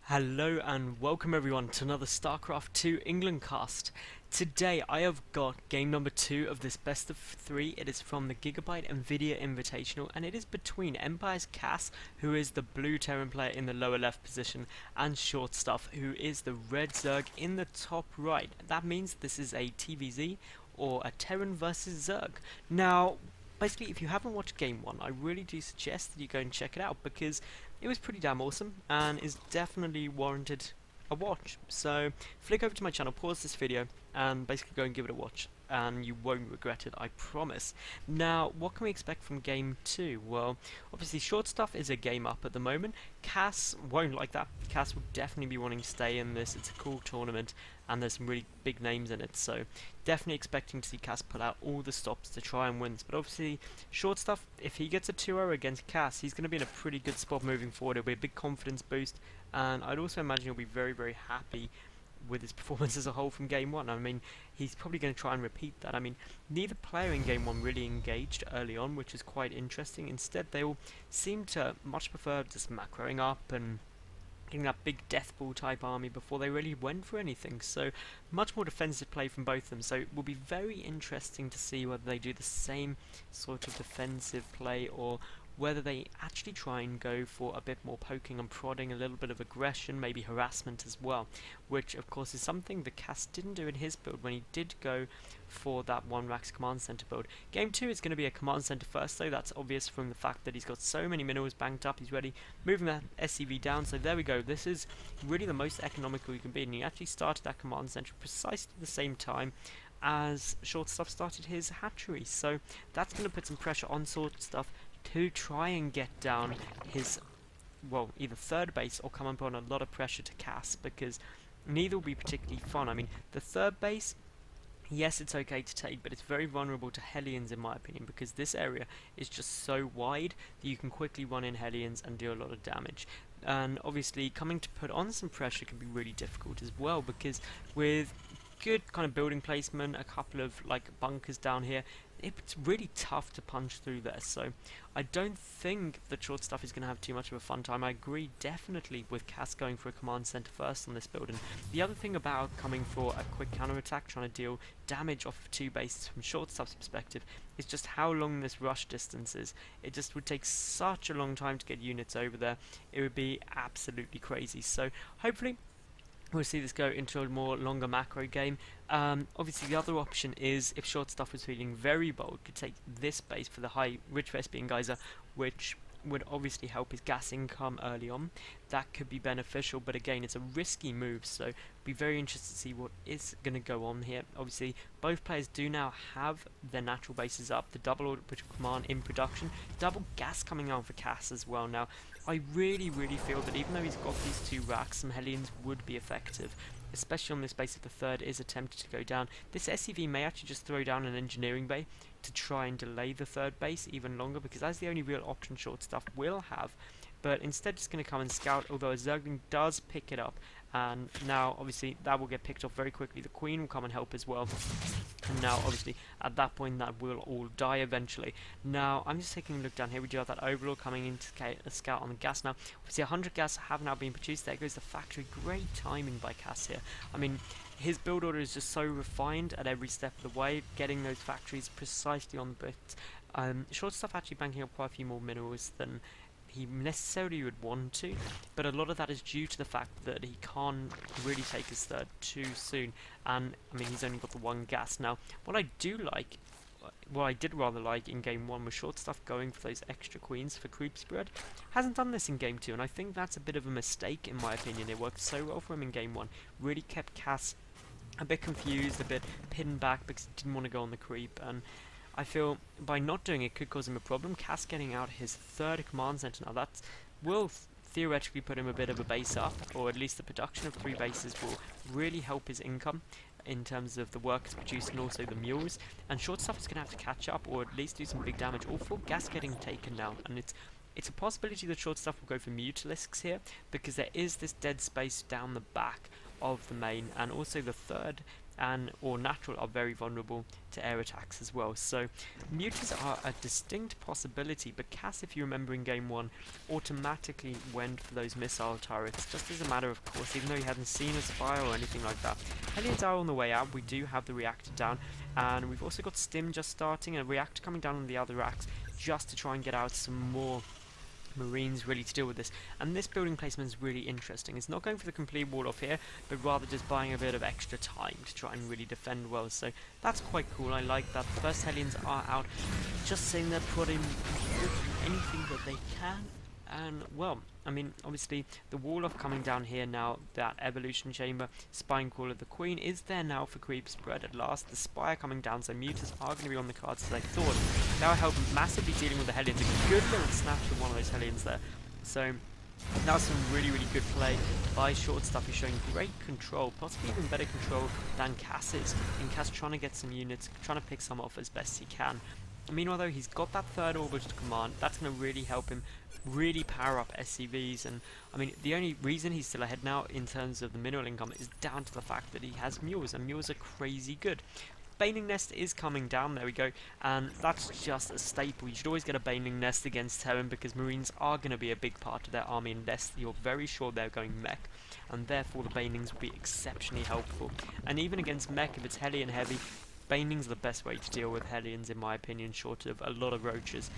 Hello and welcome everyone to another StarCraft 2 England cast. Today I have got game number 2 of this best of 3. It is from the Gigabyte nVidia invitational and it is between EmpireKas, who is the blue Terran player in the lower left position, and shortstuff, who is the red Zerg in the top right. That means this is a TvZ or a Terran versus Zerg. Now, basically, if you haven't watched game 1, I really do suggest that you go and check it out because it was pretty damn awesome and is definitely warranted a watch. So flick over to my channel, pause this video, and basically go and give it a watch, and you won't regret it, I promise. Now, what can we expect from game 2? Well, obviously shortstuff is a game up at the moment. Kas won't like that. Kas will definitely be wanting to stay in this. It's a cool tournament and there's some really big names in it, so definitely expecting to see Kas pull out all the stops to try and win this. But obviously shortstuff, if he gets a 2-0 against Kas, he's going to be in a pretty good spot moving forward. It'll be a big confidence boost, and I'd also imagine he'll be very, very happy with his performance as a whole from game 1. I mean, he's probably going to try and repeat that. I mean, neither player in game 1 really engaged early on, which is quite interesting. Instead, they all seem to much prefer just macroing up and getting that big death ball type army before they really went for anything. So much more defensive play from both of them, so it will be very interesting to see whether they do the same sort of defensive play or whether they actually try and go for a bit more poking and prodding, a little bit of aggression, maybe harassment as well, which of course is something the Kas didn't do in his build when he did go for that one Rax command center build. Game 2 is going to be a command center first, though. That's obvious from the fact that he's got so many minerals banked up. He's ready, moving that SCV down, so there we go. This is really the most economical you can be, and he actually started that command center precisely the same time as shortstuff started his hatchery, so that's going to put some pressure on shortstuff to try and get down his, well, either third base or come upon a lot of pressure to Kas, because neither will be particularly fun. I mean, the third base, yes, it's okay to take, but it's very vulnerable to Hellions in my opinion, because this area is just so wide that you can quickly run in Hellions and do a lot of damage. And obviously coming to put on some pressure can be really difficult as well, because with good kind of building placement, a couple of like bunkers down here, it's really tough to punch through there. So I don't think that shortstuff is going to have too much of a fun time. I agree definitely with Kas going for a command center first on this build. And the other thing about coming for a quick counter attack, trying to deal damage off of 2 bases from shortstuff's perspective, is just how long this rush distance is. It just would take such a long time to get units over there. It would be absolutely crazy. So hopefully we'll see this go into a more longer macro game. Obviously the other option is, if shortstuff was feeling very bold, could take this base for the high rich Vespian geyser, which would obviously help his gas income early on. That could be beneficial, but again, it's a risky move, so be very interested to see what is going to go on here. Obviously both players do now have their natural bases up, the double orbital command in production, double gas coming out for Kas as well. Now I really feel that even though he's got these 2 racks, some Hellions would be effective, especially on this base if the third is attempted to go down. This SCV may actually just throw down an engineering bay to try and delay the third base even longer, because that's the only real option shortstuff will have. But instead just going to come and scout, although a Zergling does pick it up, and now obviously that will get picked off very quickly. The Queen will come and help as well, and now obviously at that point that will all die eventually. Now I'm just taking a look down here. We do have that Overlord coming in to scout on the gas now. Obviously 100 gas have now been produced. There goes the factory. Great timing by Kas here. I mean, his build order is just so refined at every step of the way, getting those factories precisely on the bits. Shortstuff actually banking up quite a few more minerals than he necessarily would want to, but a lot of that is due to the fact that he can't really take his third too soon, and I mean he's only got the 1 gas. Now what I do like, what I did rather like in game 1 was shortstuff going for those extra queens for creep spread. Hasn't done this in game 2, and I think that's a bit of a mistake in my opinion. It worked so well for him in game 1, really kept Kas a bit confused, a bit pinned back because he didn't want to go on the creep, and I feel by not doing it could cause him a problem. Kas getting out his 3rd command center now, that will theoretically put him a bit of a base up, or at least the production of 3 bases will really help his income in terms of the workers produced and also the mules. And shortstuff is going to have to catch up, or at least do some big damage. All 4 gas getting taken down, and it's a possibility that shortstuff will go for Mutalisks here, because there is this dead space down the back of the main, and also the third and or natural are very vulnerable to air attacks as well. So mutas are a distinct possibility, but Cass, if you remember in game 1, automatically went for those missile turrets, just as a matter of course, even though he hadn't seen a spire or anything like that. Hellions are on the way out. We do have the reactor down, and we've also got Stim just starting, and a reactor coming down on the other racks, just to try and get out some more Marines really to deal with this. And this building placement is really interesting. It's not going for the complete wall off here, but rather just buying a bit of extra time to try and really defend well. So that's quite cool. I like that. The first Hellions are out, just saying they're putting anything that they can. And well, I mean, obviously the wall off coming down here now, that evolution chamber, spine call of the queen is there now for creep spread at last. The spire coming down, so mutas are going to be on the cards as I thought. That will help massively dealing with the Hellions. A good little snatch from one of those Hellions there. So that was some really good play by shortstuff. He's showing great control, possibly even better control than Cass is. And Cass trying to get some units, trying to pick some off as best he can. Meanwhile though, he's got that third orbital command. That's going to really help him really power up SCVs, and I mean the only reason he's still ahead now in terms of the mineral income is down to the fact that he has mules, and mules are crazy good. Baneling Nest is coming down, there we go, and that's just a staple. You should always get a Baneling Nest against Terran, because Marines are going to be a big part of their army, unless you're very sure they're going mech, and therefore the Banelings will be exceptionally helpful. And even against mech, if it's Hellion heavy, Banelings are the best way to deal with Hellions in my opinion, short of a lot of roaches.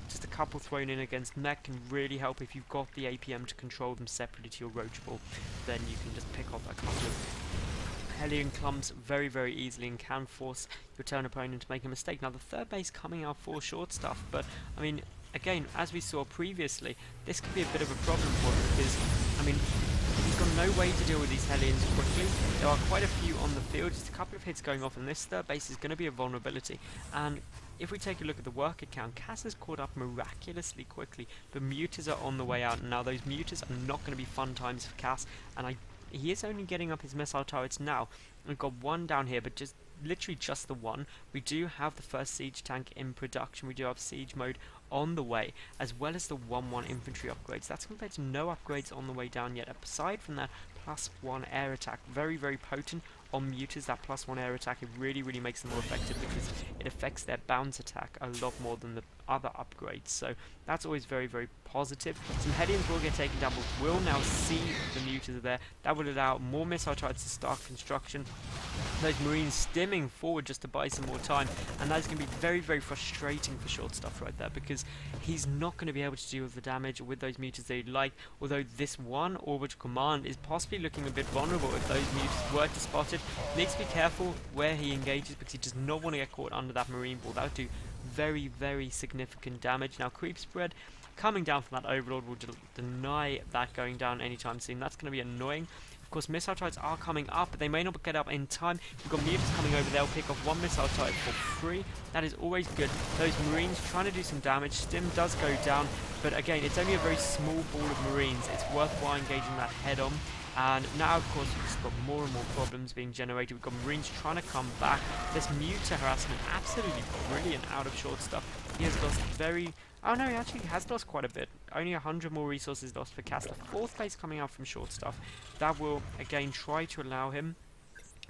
Just a couple thrown in against mech can really help. If you've got the APM to control them separately to your roach ball, then you can just pick off a couple of Hellion clumps very easily and can force your turn opponent to make a mistake. Now the third base coming out for short stuff, but I mean again, as we saw previously, this could be a bit of a problem for him, because I mean he's got no way to deal with these Hellions quickly. There are quite a few on the field, just a couple of hits going off, and this third base is going to be a vulnerability. And if we take a look at the worker count, Cass has caught up miraculously quickly, but mutas are on the way out. Now those mutas are not going to be fun times for Cass, and he is only getting up his missile turrets now. We've got one down here, but literally just the one. We do have the first siege tank in production. We do have siege mode on the way, as well as the 1-1 infantry upgrades. That's compared to no upgrades on the way down yet. Aside from that, +1 air attack, very potent on mutas. That +1 air attack, it really makes them more effective, because it affects their bounce attack a lot more than the other upgrades. So that's always very positive. Some Hellions will get taken down, but we'll now see the mutas are there. That will allow more missile turrets to start construction. Those Marines stimming forward just to buy some more time, and that's going to be very frustrating for short stuff right there, because he's not going to be able to deal with the damage with those mutas that he'd like. Although this one orbital command is possibly looking a bit vulnerable if those mutas were to spot it. Needs to be careful where he engages, because he does not want to get caught under that Marine ball. That would do very significant damage. Now creep spread coming down from that overlord will deny that going down anytime soon. That's going to be annoying. Of course, missile turrets are coming up, but they may not get up in time. We've got mutas coming over. They'll pick off one missile turret for free. That is always good. Those Marines trying to do some damage. Stim does go down, but again, it's only a very small ball of Marines. It's worthwhile engaging that head on. And now, of course, we've just got more and more problems being generated. We've got Marines trying to come back. This muta harassment, absolutely brilliant out of short stuff. He has lost oh no, he actually has lost quite a bit. Only 100 more resources lost for Cass. The fourth base coming out from short stuff. That will, again, try to allow him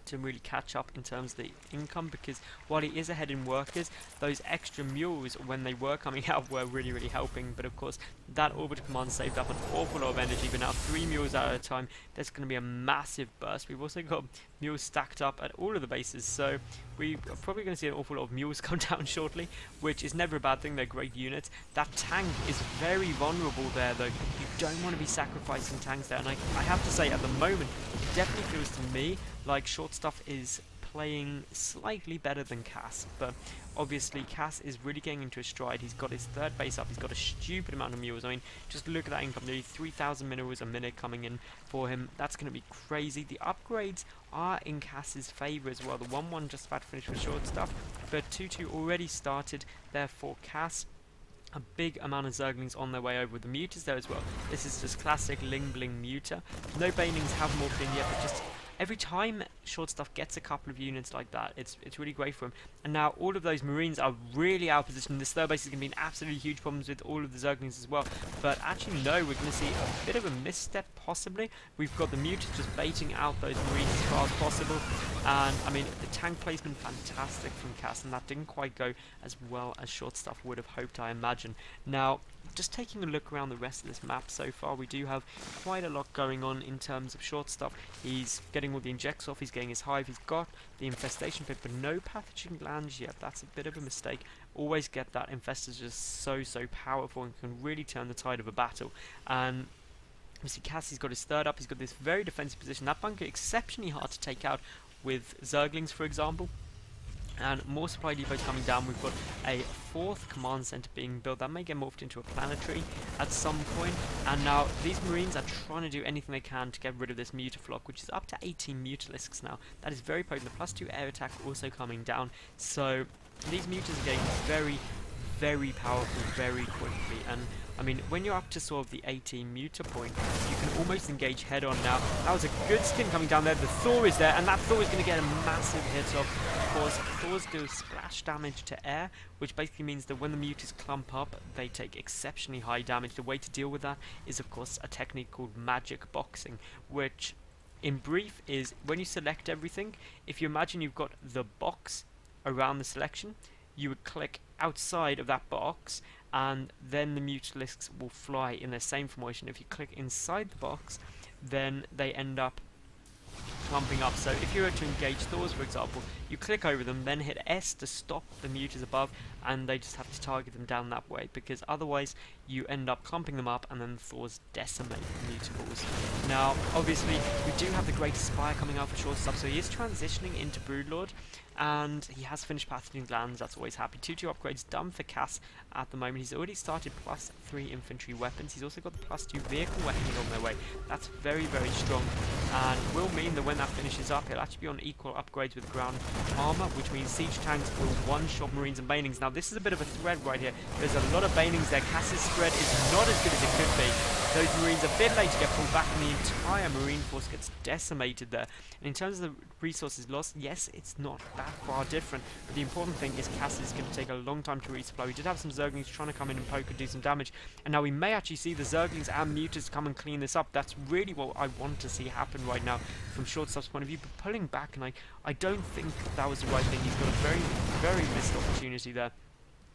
to really catch up in terms of the income, because while he is ahead in workers, those extra mules when they were coming out were really helping. But of course that orbital command saved up an awful lot of energy, but now 3 mules out at a time, there's going to be a massive burst. We've also got mules stacked up at all of the bases, so we are probably going to see an awful lot of mules come down shortly, which is never a bad thing. They're great units. That tank is very vulnerable there though. You don't want to be sacrificing tanks there, and I have to say at the moment it definitely feels to me like short stuff is playing slightly better than Cass, but obviously Cass is really getting into a stride. He's got his third base up, he's got a stupid amount of mules. I mean, just look at that income, nearly 3,000 minerals a minute coming in for him. That's going to be crazy. The upgrades are in Cass's favour as well. The 1-1 just about to finish with short stuff, but 2-2 already started there for Cass. A big amount of Zerglings on their way over with the mutas there as well. This is just classic Ling Bling muta. No Banelings have morphed in yet, but just every time shortstuff gets a couple of units like that, it's really great for him. And now all of those Marines are really out of position. This third base is going to be an absolutely huge problems with all of the Zerglings as well. But actually, no, we're going to see a bit of a misstep possibly. We've got the Mutas just baiting out those Marines as far as possible. And I mean, the tank placement fantastic from Kas, and that didn't quite go as well as shortstuff would have hoped, I imagine. Now, just taking a look around the rest of this map so far, we do have quite a lot going on in terms of shortstuff. He's getting all the injects off, he's getting his hive, he's got the infestation pit, but no pathogen glands yet. That's a bit of a mistake. Always get that. Infestors just so powerful and can really turn the tide of a battle. And obviously Cassie's got his third up, he's got this very defensive position. That bunker exceptionally hard to take out with Zerglings, for example. And more supply depots coming down. We've got a fourth command center being built that may get morphed into a planetary at some point. And now these Marines are trying to do anything they can to get rid of this Mutaflock, which is up to 18 Mutalisks now. That is very potent. The +2 air attack also coming down. So these Mutas are getting very powerful very quickly. And I mean, when you're up to sort of the 18 Muta point, you can almost engage head on now. That was a good skin coming down there. The Thor is there, and that Thor is going to get a massive hit off. Of course, Thors do splash damage to air, which basically means that when the Mutas clump up, they take exceptionally high damage. The way to deal with that is, of course, a technique called magic boxing, which, in brief, is when you select everything, if you imagine you've got the box around the selection, you would click outside of that box, and then the Mutalisks will fly in their same formation. If you click inside the box, then they end up clumping up. So if you were to engage Thors, for example, you click over them, then hit S to stop the Mutas above, and they just have to target them down that way, because otherwise you end up clumping them up and then the Thors decimate the Mutables. Now, obviously, we do have the Great Spire coming out for shortstop, so he is transitioning into Broodlord, and he has finished Pathogen Glands. That's always happy. 2-2 upgrades done for Kas at the moment. He's already started +3 infantry weapons. He's also got the +2 vehicle weapons on their way. That's very strong, and will mean that when that finishes up, he'll actually be on equal upgrades with ground armor, which means siege tanks will one-shot Marines and Banelings. Now, this is a bit of a threat right here. There's a lot of Banelings there. Kas's spread is not as good as it could be. Those Marines a bit late to get pulled back, and the entire Marine force gets decimated there. And in terms of the resources lost, yes, it's not that far different, but the important thing is Kas is going to take a long time to resupply. We did have some Zerglings trying to come in and poke and do some damage, and now we may actually see the Zerglings and Mutas come and clean this up. That's really what I want to see happen right now from Shortstuff's point of view, but pulling back, and I don't think that was the right thing. He's got a very missed opportunity there,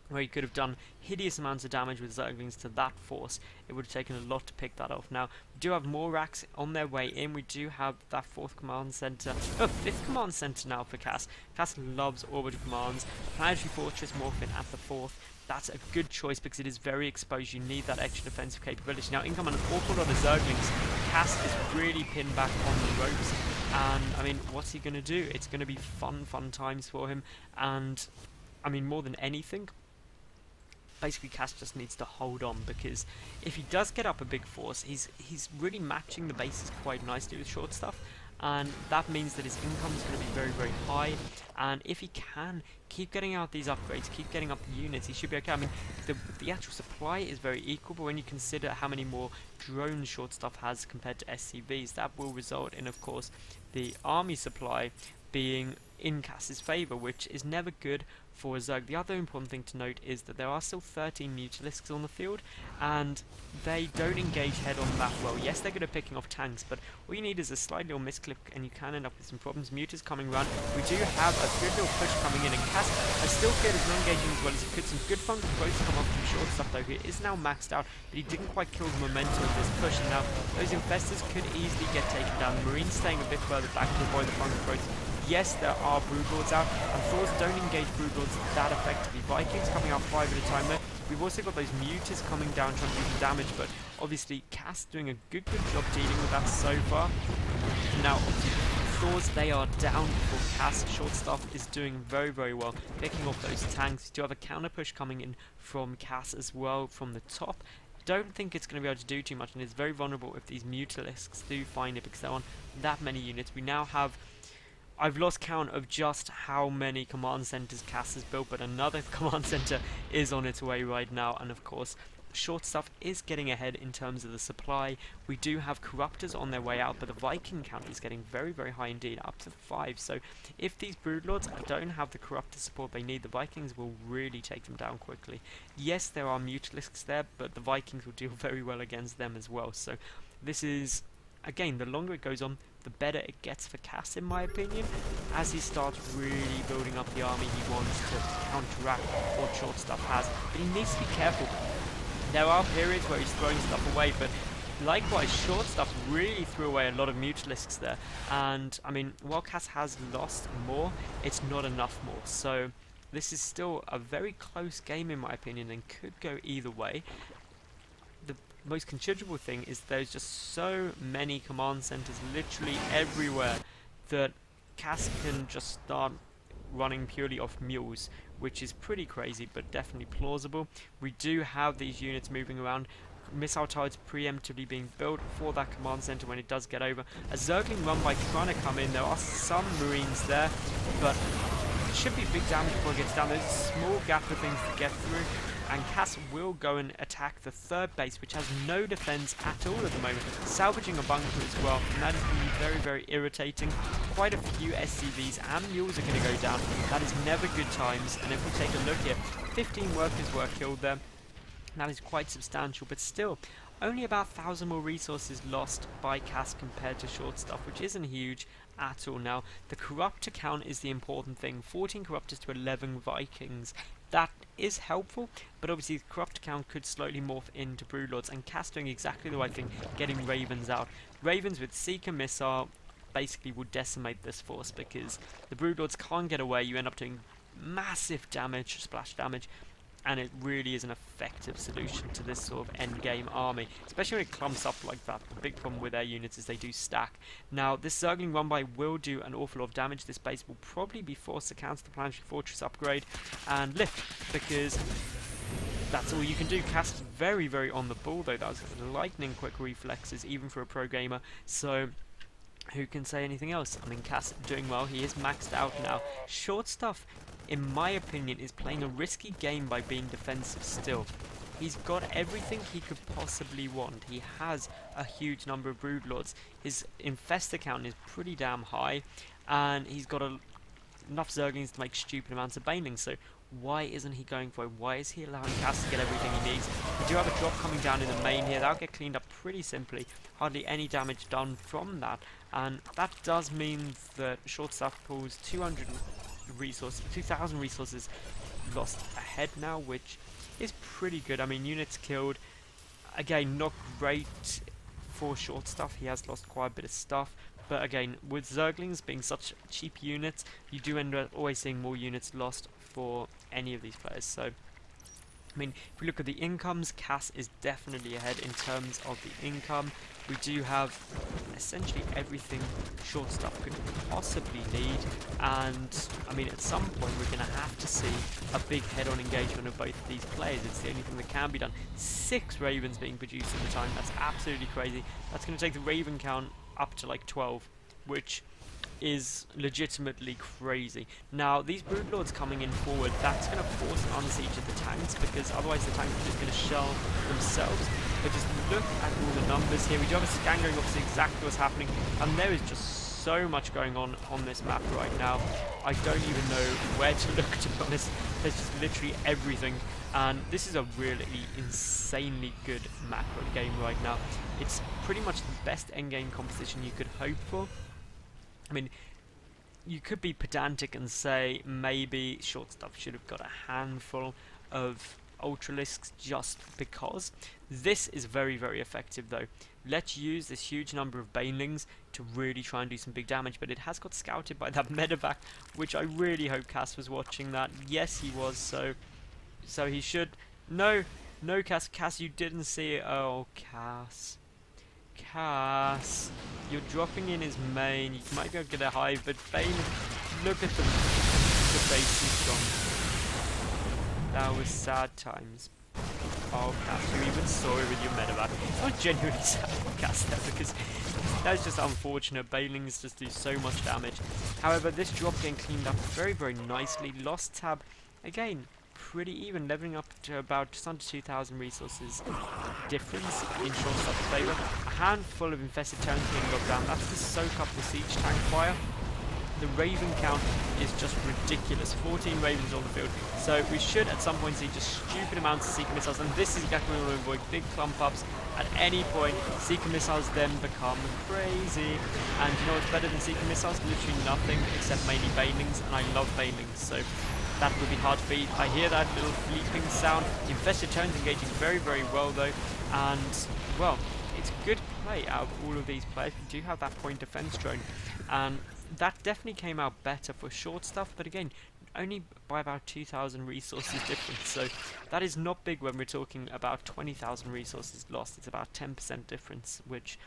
where he could have done hideous amounts of damage with Zerglings to that force. It would have taken a lot to pick that off. Now, we do have more racks on their way in. We do have that 4th command center, 5th command center now for Kas. Kas loves orbital commands. Planetary Fortress morphin at the 4th. That's a good choice because it is very exposed. You need that extra defensive capability. Now, in come an awful lot of Zerglings. Kas is really pinned back on the ropes. And, I mean, what's he going to do? It's going to be fun times for him. And, I mean, more than anything, basically Kas just needs to hold on, because if he does get up a big force, he's really matching the bases quite nicely with short stuff, and that means that his income is going to be very high. And if he can keep getting out these upgrades, keep getting up the units, he should be okay. I mean, the actual supply is very equal, but when you consider how many more drones short stuff has compared to SCVs, that will result in, of course, the army supply being in Kas's favour, which is never good for a Zerg. The other important thing to note is that there are still 13 Mutalisks on the field, and they don't engage head-on that well. Yes, they're good at picking off tanks, but all you need is a slight little misclick, and you can end up with some problems. Mutas coming around. We do have a good little push coming in, and Kas has still cleared his non-engaging as well as he could. Some good fun growth come up from short stuff, though. He is now maxed out, but he didn't quite kill the momentum of this push, and now those infestors could easily get taken down. The Marines staying a bit further back to avoid the fungal growth. Yes, there are Broodlords out, and Thors don't engage Broodlords that effectively. Vikings coming out 5 at a time there. We've also got those Mutas coming down trying to do some damage, but obviously Kas doing a good job dealing with that so far. Now, Thors, they are down for Kas. Short stuff is doing very well, picking off those tanks. We do have a counter push coming in from Kas as well from the top. Don't think it's going to be able to do too much, and it's very vulnerable if these Mutalisks do find it, because they're on that many units. We now have, I've lost count of just how many command centers Kas has built, but another command center is on its way right now, and of course shortstuff is getting ahead in terms of the supply. We do have corruptors on their way out, but the Viking count is getting very, very high indeed, up to 5. So if these broodlords don't have the corruptor support they need, the Vikings will really take them down quickly. Yes, there are Mutalisks there, but the Vikings will deal very well against them as well. So this is, again, the longer it goes on, the better it gets for Kas, in my opinion, as he starts really building up the army he wants to counteract what shortstuff has. But he needs to be careful. There are periods where he's throwing stuff away, but likewise, shortstuff really threw away a lot of Mutalisks there. And, I mean, while Kas has lost more, it's not enough more. So this is still a very close game, in my opinion, and could go either way. The most considerable thing is there's just so many command centers literally everywhere that Kas can just start running purely off mules, which is pretty crazy but definitely plausible. We do have these units moving around, missile turrets preemptively being built for that command center when it does get over. A Zergling run by trying to come in. There are some marines there, but it should be big damage before it gets down. There's a small gap of things to get through, and Kas will go and attack the third base, which has no defense at all at the moment, salvaging a bunker as well, and that is going to be very, very irritating. Quite a few SCVs and mules are going to go down. That is never good times, and if we take a look here, 15 workers were killed there. That is quite substantial, but still, only about 1,000 more resources lost by Kas compared to shortstuff, which isn't huge at all. Now, the corruptor count is the important thing. 14 corruptors to 11 Vikings. That is helpful, but obviously the corruptor count could slowly morph into broodlords, and Kas doing exactly the right thing, getting ravens out. Ravens with Seeker missile basically will decimate this force, because the broodlords can't get away. You end up doing massive damage, splash damage, and it really is an effective solution to this sort of endgame army, especially when it clumps up like that. The big problem with their units is they do stack. Now, this Zergling run-by will do an awful lot of damage. This base will probably be forced to cancel the Planetary Fortress upgrade and lift, because that's all you can do. Kas is very, very on the ball, though. That was lightning quick reflexes, even for a pro gamer, so who can say anything else? I mean, Kas doing well. He is maxed out now. Shortstuff, in my opinion, is playing a risky game by being defensive still. He's got everything he could possibly want. He has a huge number of broodlords. His infestor count is pretty damn high, and he's got enough Zerglings to make stupid amounts of banelings. So why isn't he going for it? Why is he allowing Kas to get everything he needs? We do have a drop coming down in the main here. That'll get cleaned up pretty simply. Hardly any damage done from that. And that does mean that shortstuff pulls 2,000 resources lost ahead now, which is pretty good. I mean, units killed, again, not great for shortstuff. He has lost quite a bit of stuff, but again, with Zerglings being such cheap units, you do end up always seeing more units lost for any of these players. So, I mean, if we look at the incomes, Kas is definitely ahead in terms of the income. We do have essentially everything shortstuff could possibly need, and I mean, at some point we're going to have to see a big head-on engagement of both of these players. It's the only thing that can be done. 6 ravens being produced at the time. That's absolutely crazy. That's going to take the raven count up to like 12, which is legitimately crazy. Now, these broodlords coming in forward, that's going to force an unsiege of the tanks, because otherwise the tanks are just going to shell themselves. But just look at all the numbers here. We do have a scan going off to see exactly what's happening, and there is just so much going on this map right now. I don't even know where to look, to be honest. There's just literally everything, and this is a really insanely good macro game right now. It's pretty much the best endgame composition you could hope for. I mean, you could be pedantic and say maybe shortstuff should have got a handful of Ultralisks just because. This is very, very effective though. Let's use this huge number of banelings to really try and do some big damage, but it has got scouted by that medevac, which I really hope Kas was watching that. Yes, he was, so he should. No, Kas, you didn't see it. Oh, Kas, you're dropping in his main. You might be able to get a hive, but Bane, look at the base he's gone. That was sad times. Oh, Kas, you even saw it with your medevac. I was genuinely sad for Kas there, because that's just unfortunate. Banelings just do so much damage. However, this drop getting cleaned up very, very nicely. Lost tab, again, pretty even, leveling up to about just under 2,000 resources difference in shortstuff's favour. A handful of infested tanks being locked down. That's to soak up the siege tank fire. The Raven count is just ridiculous. 14 Ravens on the field. So we should at some point see just stupid amounts of Seeker missiles, and this is exactly what we want to avoid. Big clump ups at any point. Seeker missiles then become crazy. And you know what's better than Seeker missiles? Literally nothing except mainly Banelings, and I love Banelings, so that would be hard to beat. I hear that little bleeping sound. The infested tones engaging very, very well though, and well, it's good play out of all of these players. We do have that point defense drone, and that definitely came out better for short stuff, but again, only by about 2,000 resources difference, so that is not big when we're talking about 20,000 resources lost. It's about 10% difference, which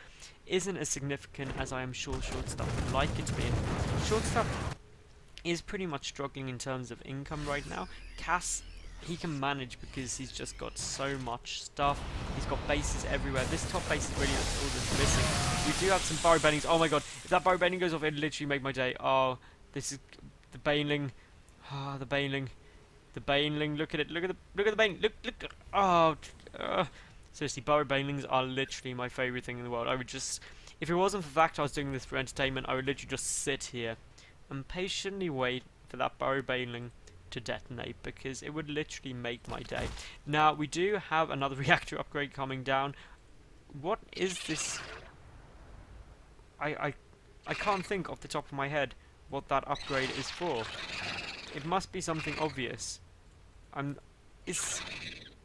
isn't as significant as I am sure short stuff would like it to be. And short stuff is pretty much struggling in terms of income right now. Cass, he can manage because he's just got so much stuff. He's got bases everywhere. This top base is really all that's missing. We do have some Burrow Banelings. Oh my god, if that Burrow Baneling goes off, it'll literally make my day. Oh, this is the Baneling. Ah, the Baneling. The Baneling. Look at it. Look at the Baneling. Look. Oh, seriously, Burrow Banelings are literally my favourite thing in the world. I would just, if it wasn't for the fact I was doing this for entertainment, I would literally just sit here and patiently wait for that Burrow Baneling to detonate, because it would literally make my day. Now we do have another reactor upgrade coming down. What is this? I can't think off the top of my head what that upgrade is for. It must be something obvious.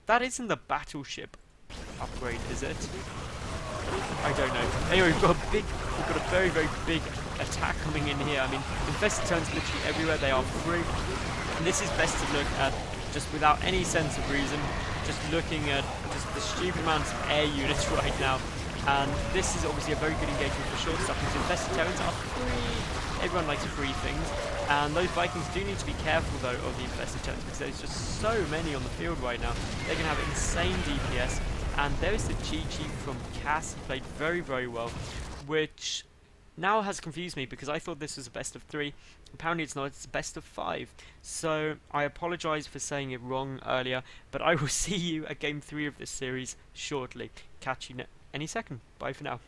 That isn't the battleship upgrade, is it? I don't know. Anyway, we've got a very, very big attack coming in here. I mean, infested turns literally everywhere. They are free. And this is best to look at just without any sense of reason, just looking at just the stupid amounts of air units right now. And this is obviously a very good engagement for short stuff, because infested terrains are free. Everyone likes free things. And those Vikings do need to be careful though of the infested terrains, because there's just so many on the field right now. They can have insane DPS. And there's the GG from Cass, played very, very well, which now has confused me because I thought this was a best of 3. Apparently it's not, it's a best of 5. So I apologise for saying it wrong earlier, but I will see you at game 3 of this series shortly. Catch you any second. Bye for now.